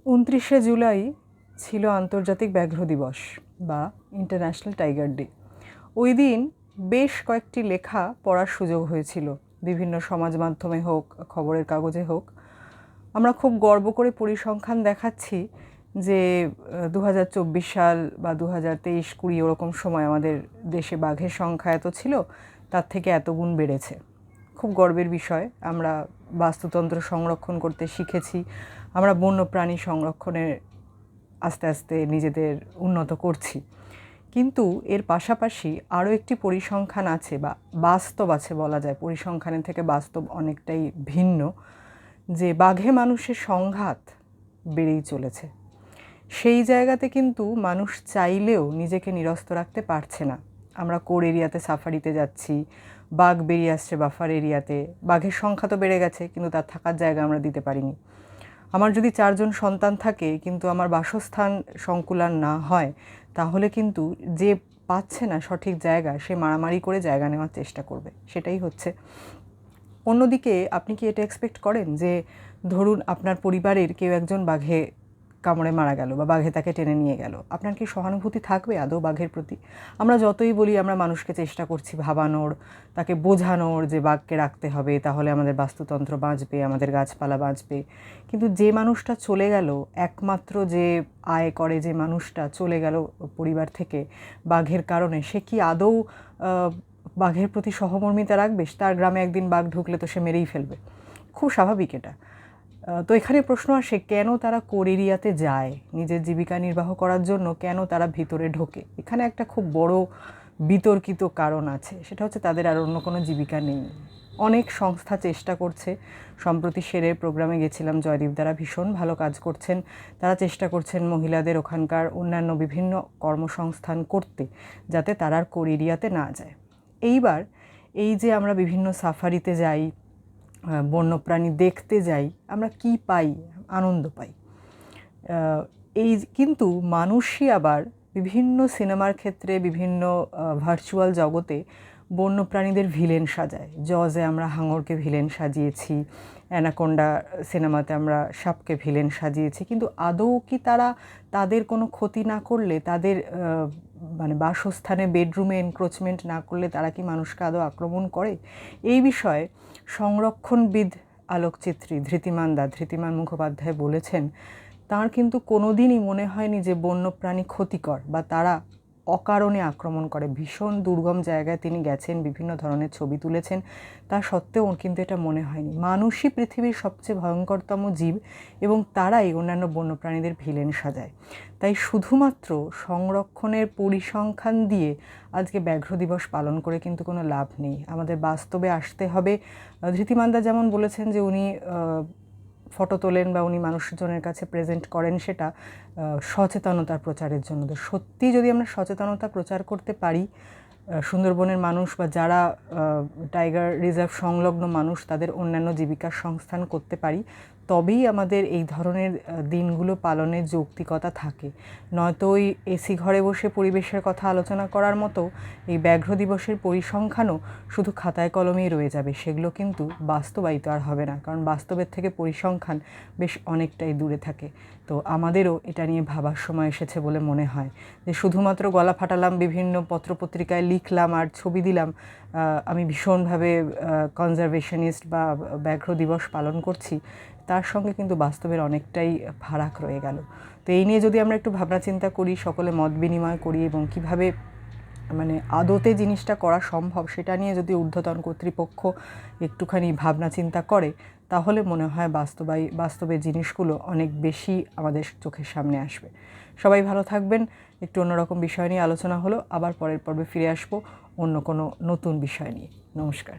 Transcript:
29শে জুলাই ছিল আন্তর্জাতিক ব্যাঘ্র দিবস বা ইন্টারন্যাশনাল টাইগার ডে। ওই দিন বেশ কয়েকটি লেখা পড়ার সুযোগ হয়েছিল, বিভিন্ন সমাজ মাধ্যমে হোক, খবরের কাগজে হোক। আমরা খুব গর্ব করে পরিসংখ্যান দেখাচ্ছি যে 2024 সাল বা 2023-20 ওরকম সময় আমাদের দেশে বাঘের সংখ্যা এত ছিল, তার থেকে এত গুণ বেড়েছে। খুব গর্বের বিষয়। আমরা বাস্তুতন্ত্র সংরক্ষণ করতে শিখেছি, আমরা বন্যপ্রাণী সংরক্ষণে আস্তে আস্তে নিজেদের উন্নত করছি। কিন্তু এর পাশাপাশি আরও একটি পরিসংখ্যান আছে বা বাস্তব আছে বলা যায়, পরিসংখ্যানের থেকে বাস্তব অনেকটাই ভিন্ন, যে বাঘে মানুষের সংঘাত বেড়েই চলেছে। সেই জায়গাতে কিন্তু মানুষ চাইলেও নিজেকে নিরস্ত রাখতে পারছে না। আমরা কোর এরিয়াতে সাফারিতে যাচ্ছি, বাঘ বেরিয়ে আসছে বাফার এরিয়াতে, বাঘের সংখ্যা তো বেড়ে গেছে কিন্তু তার থাকার জায়গা আমরা দিতে পারিনি। আমার যদি 4 জন সন্তান থাকে কিন্তু আমার বাসস্থান সংকুলান না হয়, তাহলে কিন্তু যে পাচ্ছে না সঠিক জায়গা, সে মারামারি করে জায়গা নেওয়ার চেষ্টা করবে। সেটাই হচ্ছে। অন্যদিকে আপনি কি এটা এক্সপেক্ট করেন যে ধরুন আপনার পরিবারের কেউ একজন বাঘে কামড়ে মারা গেল বা বাঘে তাকে টেনে নিয়ে গেল, আপনার কি সহানুভূতি থাকবে আদৌ বাঘের প্রতি? আমরা যতই বলি আমরা মানুষকে চেষ্টা করছি ভাবানোর, তাকে বোঝানোর যে বাঘকে রাখতে হবে, তাহলে আমাদের বাস্তুতন্ত্র বাঁচবে, আমাদের গাছপালা বাঁচবে, কিন্তু যে মানুষটা চলে গেল, একমাত্র যে আয় করে যে মানুষটা চলে গেল পরিবার থেকে বাঘের কারণে, সে কি আদৌ বাঘের প্রতি সহমর্মিতা রাখবে? তার গ্রামে একদিন বাঘ ঢুকলে তো সে মেরেই ফেলবে। খুব স্বাভাবিক এটা। তো এখানে প্রশ্ন আসে, কেন তারা কোর এরিয়াতে যায় নিজের জীবিকা নির্বাহ করার জন্য, কেন তারা ভিতরে ঢোকে? এখানে একটা খুব বড় বিতর্কিত কারণ আছে, সেটা হচ্ছে তাদের আর অন্য কোনো জীবিকা নেই। অনেক সংস্থা চেষ্টা করছে। সম্প্রতি শেরের প্রোগ্রামে গেছিলাম, জয়দীপ দ্বারা ভীষণ ভালো কাজ করছেন। তারা চেষ্টা করছেন মহিলাদের ওখানকার অন্যান্য বিভিন্ন কর্মসংস্থান করতে, যাতে তারা আর কোর এরিয়াতে না যায়। এইবার এই যে আমরা বিভিন্ন সাফারিতে যাই, বন্যপ্রাণী দেখতে যাই, আমরা কি পাই? আনন্দ পাই। এই কিন্তু মানুষই আবার বিভিন্ন সিনেমার ক্ষেত্রে, বিভিন্ন ভার্চুয়াল জগতে বন্যপ্রাণীদের ভিলেন সাজায়। জজে আমরা হাঙরকে ভিলেন সাজিয়েছি, অ্যানাকোন্ডা সিনেমাতে আমরা সাপকে ভিলেন সাজিয়েছি, কিন্তু আদৌ কি তারা তাদের কোনো ক্ষতি না করলে, তাদের মানে বাসস্থানে বেডরুমে এনক্রোচমেন্ট না করলে তারা কি মানুষকে আদৌ আক্রমণ করে? এই বিষয়ে সংরক্ষণবিদ আলোকচিত্রী ধৃতিমান মুখোপাধ্যায় বলেছেন, তার কিন্তু কোনোদিনই মনে হয়নি যে বন্যপ্রাণী ক্ষতিকর বা তারা অকারণে আক্রমণ করে। ভীষণ দুর্গম জায়গায় তিনি গেছেন, বিভিন্ন ধরনের ছবি তুলেছেন, তা সত্ত্বেও ওর কিন্তু এটা মনে হয়নি। মানুষই পৃথিবীর সবচেয়ে ভয়ঙ্করতম জীব এবং তারাই অন্যান্য বন্যপ্রাণীদের ভিলেন সাজায়। তাই শুধুমাত্র সংরক্ষণের পরিসংখ্যান দিয়ে আজকে ব্যাঘ্র দিবস পালন করে কিন্তু কোনো লাভ নেই। আমাদের বাস্তবে আসতে হবে। ধৃতিমানদা যেমন বলেছেন যে উনি ফটো তোলেন বা উনি মানুষজনের কাছে প্রেজেন্ট করেন সেটা সচেতনতার প্রচারের জন্য। তো সত্যি যদি আমরা সচেতনতা প্রচার করতে পারি, সুন্দরবনের মানুষ বা যারা টাইগার রিজার্ভ সংলগ্ন মানুষ তাদের অন্যান্য জীবিকার সংস্থান করতে পারি, তবেই আমাদের এই ধরনের দিনগুলো পালনের যৌক্তিকতা থাকে। নয়তো ওই এসি ঘরে বসে পরিবেশের কথা আলোচনা করার মতো এই ব্যাঘ্র দিবসের পরিসংখ্যানও শুধু খাতায় কলমেই রয়ে যাবে, সেগুলো কিন্তু বাস্তবায়িত আর হবে না, কারণ বাস্তবের থেকে পরিসংখ্যান বেশ অনেকটাই দূরে থাকে। তো আমাদেরও এটা নিয়ে ভাবার সময় এসেছে বলে মনে হয়, যে শুধুমাত্র গলা ফাটালাম, বিভিন্ন পত্রপত্রিকায় লিখলাম আর ছবি দিলাম আমি ভীষণভাবে কনজারভেশনিস্ট বা ব্যাঘ্র দিবস পালন করছি, তার সঙ্গে কিন্তু বাস্তবের অনেকটাই ফারাক রয়ে গেল। তো এই নিয়ে যদি আমরা একটু ভাবনা চিন্তা করি, সকলে মত বিনিময় করি এবং কিভাবে মানে আদতে জিনিসটা করা সম্ভব সেটা নিয়ে যদি ঊর্ধ্বতন কর্তৃপক্ষ একটুখানি ভাবনা চিন্তা করে, তাহলে মনে হয় বাস্তবে জিনিসগুলো অনেক বেশি আমাদের চোখের সামনে আসবে। সবাই ভালো থাকবেন। একটু অন্যরকম বিষয় নিয়ে আলোচনা হলো, আবার পরের পর্বে ফিরে আসবো অন্য কোনো নতুন বিষয় নিয়ে। নমস্কার।